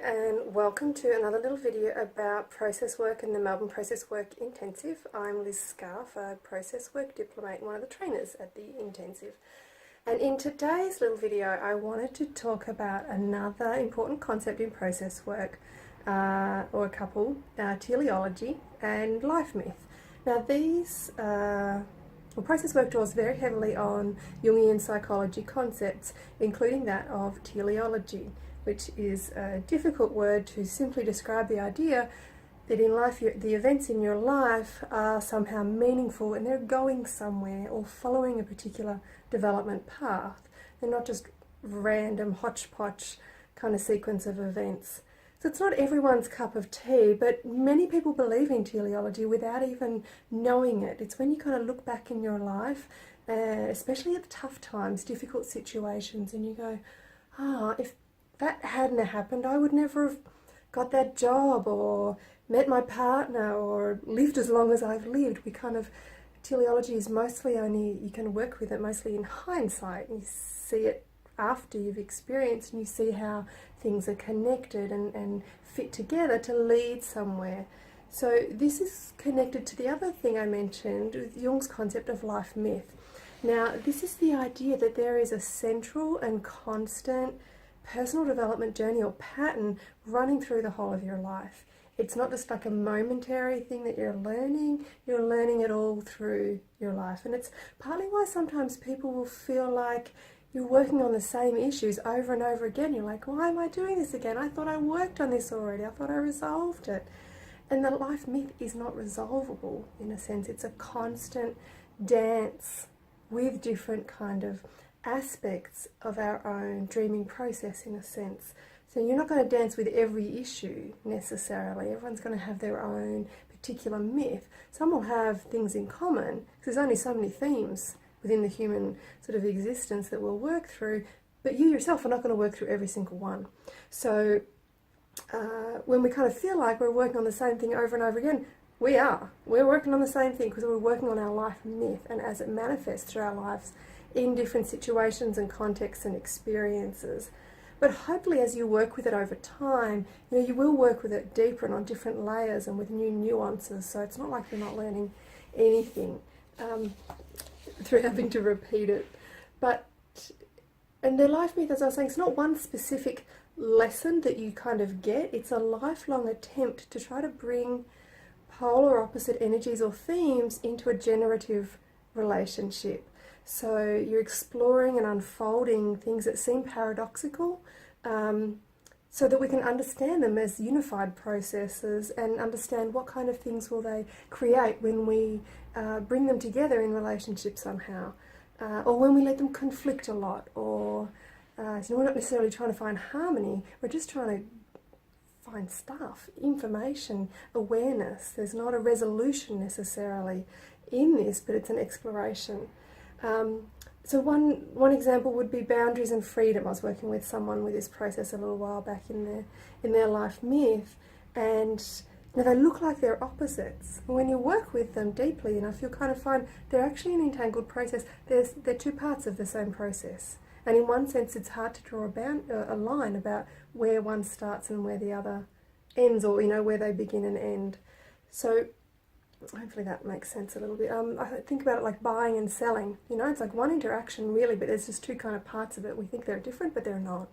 and welcome to another little video about process work and the Melbourne Processwork Intensive. I'm Liz Scarf, a process work diplomate and one of the trainers at the Intensive. And in today's little video I wanted to talk about another important concept in process work, or a couple, teleology and life myth. Now these process work draws very heavily on Jungian psychology concepts, including that of teleology, which is a difficult word to simply describe the idea that in life the events in your life are somehow meaningful and they're going somewhere or following a particular development path. They're not just random hodgepodge kind of sequence of events. So it's not everyone's cup of tea, but many people believe in teleology without even knowing it. It's when you kind of look back in your life, especially at the tough times, difficult situations, and you go, if that hadn't happened, I would never have got that job or met my partner or lived as long as I've lived. Teleology is mostly you can work with it mostly in hindsight. You see it after you've experienced and you see how things are connected and fit together to lead somewhere. So this is connected to the other thing I mentioned with Jung's concept of life myth. Now this is the idea that there is a central and constant personal development journey or pattern running through the whole of your life. It's not just like a momentary thing that you're learning it all through your life. And it's partly why sometimes people will feel like you're working on the same issues over and over again. You're like, why am I doing this again? I thought I worked on this already. I thought I resolved it. And the life myth is not resolvable in a sense. It's a constant dance with different kind of aspects of our own dreaming process in a sense. So you're not going to dance with every issue necessarily. Everyone's going to have their own particular myth. Some will have things in common because there's only so many themes within the human sort of existence that we'll work through, but you yourself are not going to work through every single one. So when we kind of feel like we're working on the same thing over and over again, we're working on the same thing because we're working on our life myth and as it manifests through our lives in different situations and contexts and experiences. But hopefully as you work with it over time, you will work with it deeper and on different layers and with new nuances. So it's not like you're not learning anything through having to repeat it. And the life myth, as I was saying, it's not one specific lesson that you kind of get. It's a lifelong attempt to try to bring polar opposite energies or themes into a generative relationship. So you're exploring and unfolding things that seem paradoxical, so that we can understand them as unified processes and understand what kind of things will they create when we bring them together in relationship somehow, or when we let them conflict a lot, or we're not necessarily trying to find harmony, we're just trying to find stuff, information, awareness. There's not a resolution necessarily in this, but it's an exploration. So one example would be boundaries and freedom. I was working with someone with this process a little while back in their life myth, and they look like they're opposites. When you work with them deeply enough, you'll kind of find they're actually an entangled process. They're two parts of the same process, and in one sense it's hard to draw a line about where one starts and where the other ends, or where they begin and end. So hopefully that makes sense a little bit. I think about it like buying and selling. It's like one interaction really, but there's just two kind of parts of it. We think they're different, but they're not.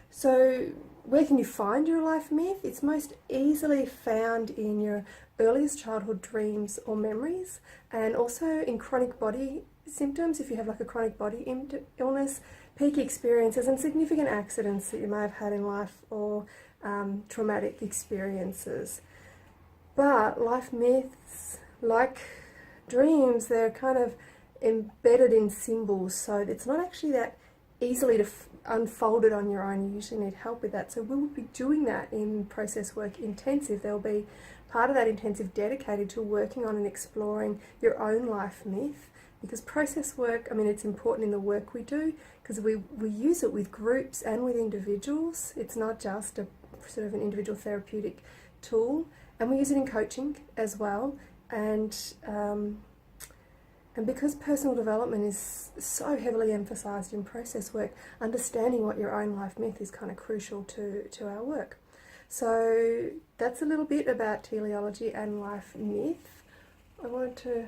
So where can you find your life myth? It's most easily found in your earliest childhood dreams or memories, and also in chronic body symptoms. If you have like a chronic body illness, peak experiences and significant accidents that you may have had in life, or traumatic experiences. But life myths, like dreams, they're kind of embedded in symbols, so it's not actually that easily to unfold it on your own. You usually need help with that. So we'll be doing that in Process Work Intensive. There'll be part of that intensive dedicated to working on and exploring your own life myth, because process work, it's important in the work we do because we use it with groups and with individuals. It's not just a sort of an individual therapeutic tool. And we use it in coaching as well, and because personal development is so heavily emphasised in process work, understanding what your own life myth is kind of crucial to our work. So that's a little bit about teleology and life myth. I wanted to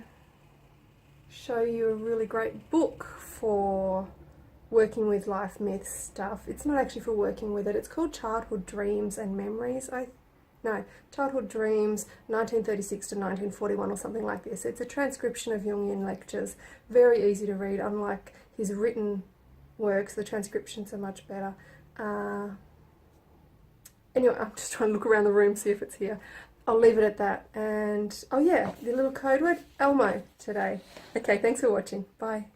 show you a really great book for working with life myth stuff. It's not actually for working with it. It's called Childhood Dreams and Memories. Childhood Dreams 1936 to 1941 or something like this. It's a transcription of Jungian lectures. Very easy to read. Unlike his written works, the transcriptions are much better. Anyway, I'm just trying to look around the room, see if it's here. I'll leave it at that. And, oh yeah, the little code word, Elmo, today. Okay, thanks for watching. Bye.